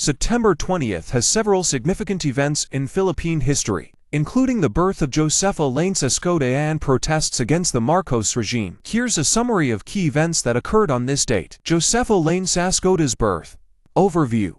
September 20th has several significant events in Philippine history, including the birth of Josefa Lanes Escoda and protests against the Marcos regime. Here's a summary of key events that occurred on this date. Josefa Lanes Escoda's birth. Overview.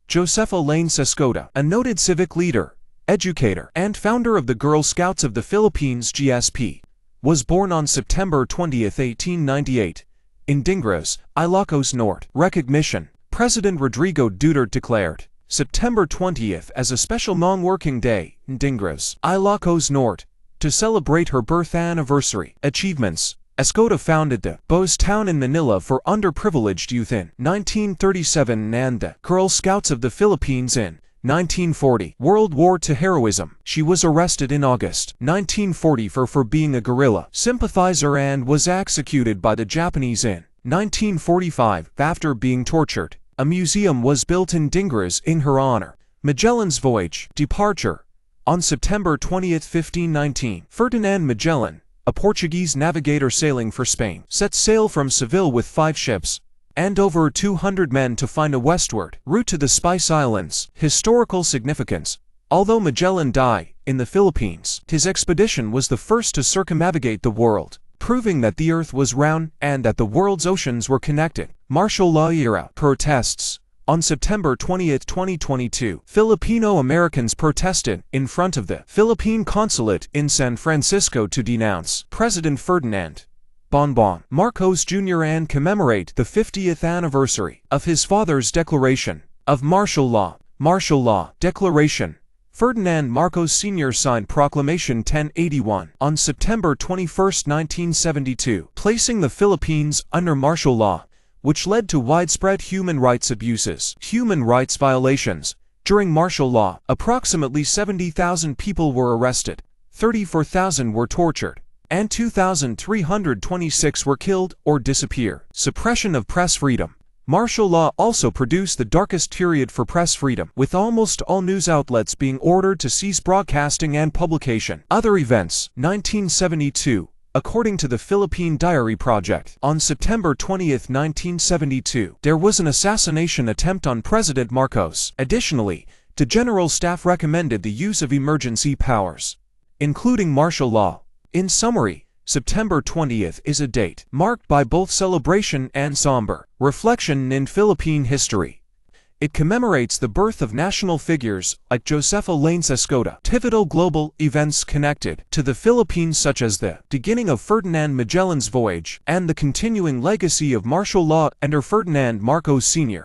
Josefa Lanes Escoda, a noted civic leader, educator, and founder of the Girl Scouts of the Philippines (GSP), was born on September 20, 1898, in Dingras, Ilocos Norte. Recognition. President Rodrigo Duterte declared September 20th as a special non-working day in Dingras, Ilocos Norte, to celebrate her birth anniversary. Achievements. Escoda founded the Boys Town in Manila for underprivileged youth in 1937 and the Girl Scouts of the Philippines in 1940. World War II heroism. She was arrested in August 1940 for being a guerrilla sympathizer and was executed by the Japanese in 1945 after being tortured. A museum was built in Dingras in her honor. Magellan's voyage. Departure. On September 20, 1519, Ferdinand Magellan, a Portuguese navigator sailing for Spain, set sail from Seville with 5 ships and over 200 men to find a westward route to the Spice Islands. Historical significance. Although Magellan died in the Philippines, his expedition was the first to circumnavigate the world, proving that the Earth was round and that the world's oceans were connected. Martial law era. Protests. On September 20, 2022, Filipino-Americans protested in front of the Philippine consulate in San Francisco to denounce President Ferdinand Bongbong Marcos Jr. and commemorate the 50th anniversary of his father's declaration of martial law. Martial law declaration. Ferdinand Marcos Sr. signed Proclamation 1081 on September 21, 1972, placing the Philippines under martial law, which led to widespread human rights abuses. Human rights violations. During martial law, approximately 70,000 people were arrested, 34,000 were tortured, and 2,326 were killed or disappeared. Suppression of press freedom. Martial law also produced the darkest period for press freedom, with almost all news outlets being ordered to cease broadcasting and publication. Other events. 1972. According to the Philippine Diary Project, on September 20, 1972, there was an assassination attempt on President Marcos. Additionally, the General Staff recommended the use of emergency powers, including martial law. In summary, September 20th is a date marked by both celebration and somber reflection in Philippine history. It commemorates the birth of national figures like Josefa Lanes Escoda, pivotal global events connected to the Philippines such as the beginning of Ferdinand Magellan's voyage and the continuing legacy of martial law under Ferdinand Marcos Sr.